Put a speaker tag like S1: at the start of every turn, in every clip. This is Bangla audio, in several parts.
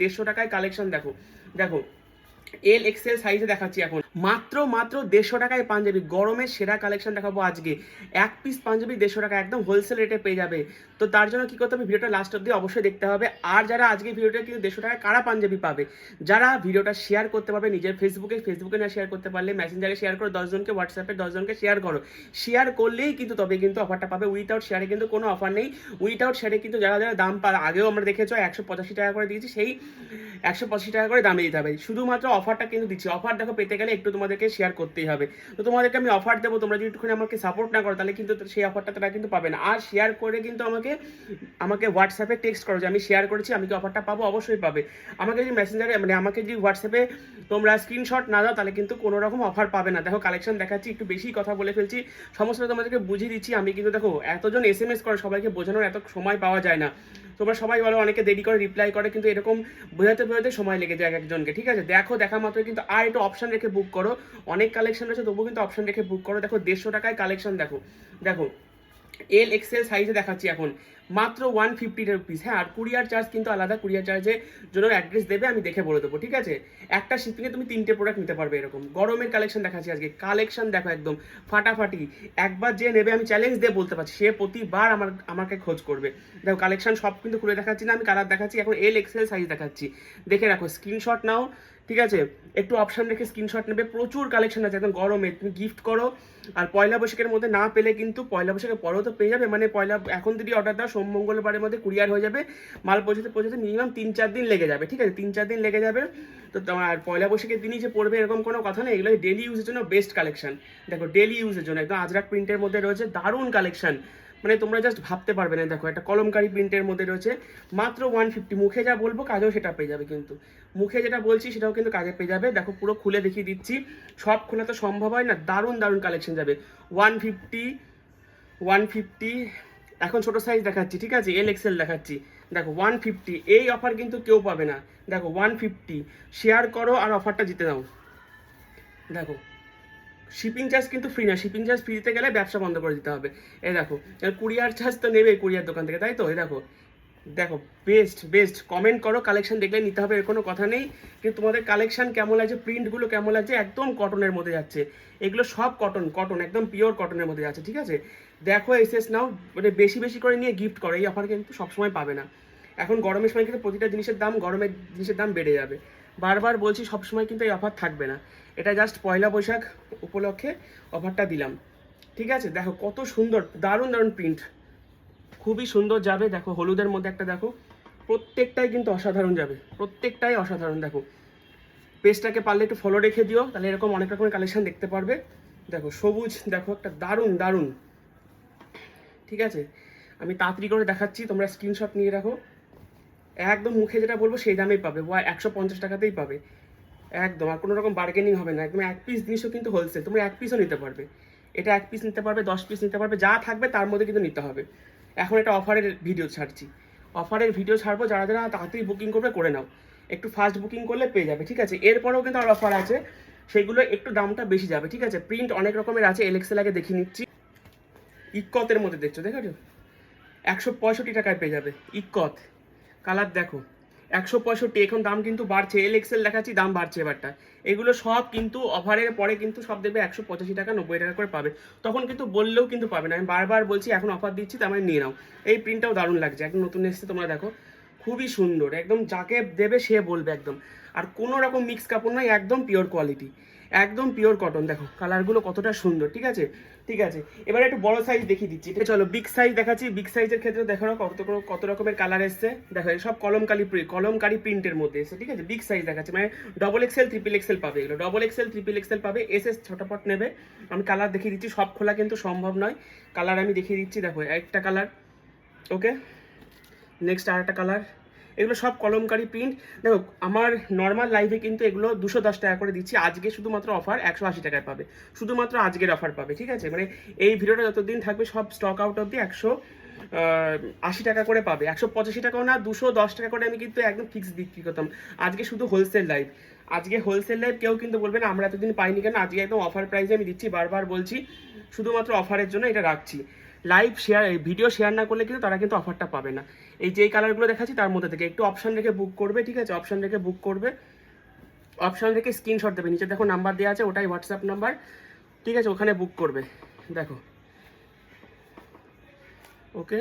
S1: 150 টাকায় কালেকশন দেখো দেখো এল এক্সেল সাইজে দেখাচ্ছি এখন মাত্র 150 টাকায় পাঞ্জাবি। গরমের সেরা কালেকশন দেখাবো আজকে। এক পিস পাঞ্জাবি 150 টাকা, একদম হোলসেল রেটে পেয়ে যাবে। তো তার জন্য কি করতে হবে, ভিডিওটা লাস্ট অব্দি অবশ্যই দেখতে হবে। আর যারা আজকে ভিডিওটা কিন্তু 150 টাকায় কারা পাঞ্জাবি পাবে, যারা ভিডিওটা শেয়ার করতে পারবে নিজের ফেসবুকে না শেয়ার করতে পারলে মেসেঞ্জারে শেয়ার করো, 10 জনকে, হোয়াটসঅ্যাপে 10 জনকে শেয়ার করো। শেয়ার করলেই কিন্তু তবে কিন্তু অফারটা পাবে। উইথাউট শেয়ারে কিন্তু কোনো অফার নেই। উইথাউট শেয়ারে কিন্তু যারা যারা দাম পায়, আগেও আমরা দেখেছো 185 টাকা করে দিয়েছি, সেই 185 টাকা করে দামে দিতে হবে। শুধুমাত্র অফারটা কিন্তু দিচ্ছি। অফার দেখো পেতে গেলে একটু তোমাদেরকে শেয়ার করতেই হবে। তো তোমাদেরকে আমি অফার দেবো, তোমরা যদি একটুখানি আমাকে সাপোর্ট না করো তাহলে কিন্তু সেই অফারটা তারা কিন্তু পাবে না। আর শেয়ার করে কিন্তু আমাকে হোয়াটসঅ্যাপে টেক্সট করো যে আমি শেয়ার করেছি, আমি কি অফারটা পাবো, অবশ্যই পাবে। আমাকে যদি মেসেঞ্জারে আমাকে যদি হোয়াটসঅ্যাপে তোমরা স্ক্রিনশট না দাও তাহলে কিন্তু কোনো রকম অফার পাবে না। দেখো কালেকশন দেখাচ্ছি, একটু বেশি কথা বলে ফেলছি, সমস্ত তোমাদেরকে বুঝিয়ে দিচ্ছি। আমি কিন্তু দেখো এতজন SMS করে, সবাইকে বোঝানোর এত সময় পাওয়া যায় না। তোমরা সবাই বলো অনেকে দেরি করে রিপ্লাই করে, কিন্তু এরকম বোঝাতে সময় লেগে যায় একজনকে। ঠিক আছে, দেখা মাত্র কিন্তু আর একটু অপশন রেখে বুক করো। অনেক কালেকশন রয়েছে তবুও কিন্তু অপশন রেখে বুক করো। দেখো 150 টাকায় কালেকশন দেখো দেখো এল এক্সেল সাইজে দেখাচ্ছি এখন মাত্র 150 রুপিস। হ্যাঁ, আর কুরিয়ার চার্জ কিন্তু আলাদা। কুরিয়ার চার্জের জন্য অ্যাড্রেস দেবে, আমি দেখে বলে দেবো। ঠিক আছে, একটা শিপিংয়ে তুমি 3টে প্রোডাক্ট নিতে পারবে। এরকম গরমের কালেকশন দেখাচ্ছি আজকে। কালেকশন দেখো একদম ফাটাফাটি। একবার যে নেবে আমি চ্যালেঞ্জ দিয়ে বলতে পারছি, সে প্রতিবার আমাকে খোঁজ করবে। দেখো কালেকশন সব কিন্তু খুলে দেখাচ্ছি না, আমি কালার দেখাচ্ছি এখন। এল এক্সেল সাইজ দেখাচ্ছি, দেখে রাখো, স্ক্রিনশট নাও। ঠিক আছে, একটু অপশান রেখে স্ক্রিনশট নেবে। প্রচুর কালেকশন আছে একদম গরমে, তুমি গিফট করো। আর পয়লা বৈশাখের মধ্যে না পেলে কিন্তু পয়লা বৈশাখের পরেও তো পেয়ে যাবে। মানে এখন যদি অর্ডার দাও, সোম মঙ্গলবারের মধ্যে কুরিয়ার হয়ে যাবে। মাল পৌঁছাতে মিনিমাম 3-4 দিন লেগে যাবে। ঠিক আছে, 3-4 দিন লেগে যাবে। তো তোমার পয়লা বৈশাখের দিনই যে পড়বে এরকম কোনো কথা নেই। এগুলো ডেলি ইউজের জন্য বেস্ট কালেকশন। দেখো ডেলি ইউজের জন্য একদম আজরাক প্রিন্টের মধ্যে রয়েছে, দারুণ কালেকশন। মানে তোমরা জাস্ট ভাবতে পারবে না। দেখো একটা কলমকারি প্রিন্টের মধ্যে রয়েছে, মাত্র 150। মুখে যা বলবো কাজেও সেটা পেয়ে যাবে, কিন্তু মুখে যেটা বলছি সেটাও কিন্তু কাজে পেয়ে যাবে। দেখো পুরো খুলে দেখিয়ে দিচ্ছি, সব খোলা তো সম্ভব হয় না। দারুণ কালেকশন যাবে। 150 এখন ছোট সাইজ দেখাচ্ছি। ঠিক আছে, এল এক্সেল দেখাচ্ছি। দেখো 150, এই অফার কিন্তু কেউ পাবে না। দেখো 150, শেয়ার করো আর অফারটা জিতে নাও। দেখো শিপিং চার্জ কিন্তু ফ্রি না। শিপিং চার্জ ফ্রি দিতে গেলে ব্যবসা বন্ধ করে দিতে হবে। এই দেখো, কুরিয়ার চার্জ তো নেবে কুরিয়ার দোকান থেকে, তাই তো? এই দেখো দেখো বেস্ট কমেন্ট করো, কালেকশন দেখলে নিতে হবে, এর কোনো কথা নেই। কিন্তু তোমাদের কালেকশন কেমন লাগছে, প্রিন্টগুলো কেমন লাগছে, একদম কটনের মধ্যে যাচ্ছে। এগুলো সব কটন, একদম পিওর কটনের মধ্যে যাচ্ছে। ঠিক আছে, দেখো এসএস নাও, মানে বেশি করে নিয়ে গিফট করো। এই অফার কিন্তু সবসময় পাবে না। এখন গরমের সময় কিন্তু প্রতিটা গরমের জিনিসের দাম বেড়ে যাবে। বারবার বলছি, সবসময় কিন্তু এই অফার থাকবে না। এটা জাস্ট পয়লা বৈশাখ উপলক্ষে অফারটা দিলাম। ঠিক আছে, দেখো কত সুন্দর, দারুণ প্রিন্ট, খুবই সুন্দর যাবে। দেখো হলুদের মধ্যে একটা, দেখো প্রত্যেকটাই কিন্তু অসাধারণ যাবে, প্রত্যেকটাই অসাধারণ। দেখো পেজটাকে পারলে একটু ফলো রেখে দিও, তাহলে এরকম অনেক রকমের কালেকশন দেখতে পারবে। দেখো সবুজ, দেখো একটা দারুণ। ঠিক আছে, আমি তাড়াতাড়ি করে দেখাচ্ছি, তোমরা স্ক্রিনশট নিয়ে রাখো। একদম মুখে যেটা বলবো সেই দামেই পাবে, 150 টাকাতেই পাবে একদম। আর কোনো রকম বার্গেনিং হবে না। একদম এক পিস জিনিসও কিন্তু হোলসেল, তোমরা এক পিসও নিতে পারবে। এটা এক পিস নিতে পারবে, 10 পিস নিতে পারবে, যা থাকবে তার মধ্যে কিন্তু নিতে হবে। এখন একটা অফারের ভিডিও ছাড়বো, যারা যারা তাড়াতাড়ি বুকিং করবে করে নাও। একটু ফাস্ট বুকিং করলে পেয়ে যাবে। ঠিক আছে, এরপরেও কিন্তু আর অফার আছে, সেগুলো একটু দামটা বেশি যাবে। ঠিক আছে, প্রিন্ট অনেক রকমের আছে, এলএক্সেল আগে দেখিয়ে নিচ্ছি। ইক্কতের মধ্যে দেখছো, দেখো 165 টাকায় পেয়ে যাবে ইক্কত। কালার দেখো 165, এখন দাম কিন্তু বাড়ছে। এল এক্সেল দেখাচ্ছি, দাম বাড়ছে এবারটা। এগুলো সব কিন্তু অফারের পরে কিন্তু সব দেবে 185 টাকা, 90 টাকা করে পাবে। তখন কিন্তু বললেও কিন্তু পাবে না। আমি বারবার বলছি এখন অফার দিচ্ছি, তার মানে নিয়ে নাও। এই প্রিন্টটাও দারুণ লাগছে, একদম নতুন এসেছে, তোমরা দেখো খুবই সুন্দর। একদম যাকে দেবে সে বলবে একদম। আর কোনো রকম মিক্স কাপড় নয়, একদম পিওর কোয়ালিটি, একদম পিওর কটন। দেখো কালারগুলো কতটা সুন্দর। ঠিক আছে, এবারে একটু বড় সাইজ দেখিয়ে দিচ্ছি। চলো বিগ সাইজ দেখাচ্ছি। বিগ সাইজের ক্ষেত্রে দেখো কত রকমের কালার এসছে। দেখো সব কলমকারি প্রিন্টের মধ্যে এসছে। ঠিক আছে, বিগ সাইজ দেখাচ্ছি, মানে ডবল এক্সেল, ট্রিপল এক্সেল পাবে। এগুলো ডবল এক্সেল, ট্রিপল এক্সেল পাবে। এসএস ছোটপট নেবে। আমি কালার দেখিয়ে দিচ্ছি, সব খোলা কিন্তু সম্ভব নয়। কালার আমি দেখিয়ে দিচ্ছি। দেখো একটা কালার, ওকে, নেক্সট আর একটা কালার। এগুলো সব কলমকারি প্রিন্ট। দেখো আমার নর্মাল লাইভে কিন্তু এগুলো 210 টাকা করে দিচ্ছি। আজকে শুধুমাত্র অফার 180 টাকায় পাবে, শুধুমাত্র আজকের অফার পাবে। ঠিক আছে, মানে এই ভিডিওটা যতদিন থাকবে সব স্টক আউট অব্দি 180 টাকা করে পাবে। 185 টাকাও না, 210 টাকা করে আমি কিন্তু একদম ফিক্স বিক্রি করতাম। আজকে শুধু হোলসেল লাইভ, কেউ কিন্তু বলবে না আমরা এতদিন পাইনি কেন। আজকে একদম অফার প্রাইসে আমি দিচ্ছি, বারবার বলছি, শুধুমাত্র অফারের জন্য এটা রাখছি। ভিডিও শেয়ার না করলে কিন্তু তারা কিন্তু অফারটা পাবে না। এই যে কালারগুলো দেখাচ্ছি তার মধ্যে থেকে একটু অপশন রেখে বুক করবে, ঠিক আছে? অপশন রেখে বুক করবে, অপশন রেখে স্ক্রিনশট দেবে, নিচে দেখো নাম্বার দেওয়া আছে, ওটাই হোয়াটসঅ্যাপ নাম্বার, ঠিক আছে? ওখানে বুক করবে। দেখো ওকে,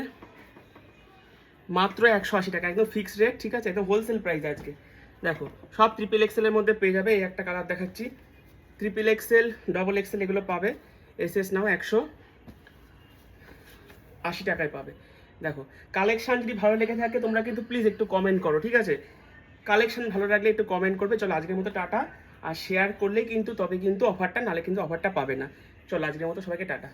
S1: মাত্র 180 টাকা, একদম ফিক্সড রেট, ঠিক আছে? একদম হোলসেল প্রাইস আজকে। দেখো সব ট্রিপল এক্সেলের মধ্যে পেয়ে যাবে। এই একটা কালার দেখাচ্ছি, ট্রিপল এক্সেল, ডবল এক্সেল এগুলো পাবে। এসএস নাও 180 টাকায় পাবে। দেখো কালেকশন যদি ভালো লেগে থাকে তোমরা কিন্তু প্লিজ একটু কমেন্ট করো, ঠিক আছে? কালেকশন ভালো লাগলে একটু কমেন্ট করবে। চলো আজকের মতো টাটা, আর শেয়ার করলে কিন্তু তবে কিন্তু অফারটা, নালে কিন্তু অফারটা পাবে না। চলো আজকের মতো সবাইকে টাটা।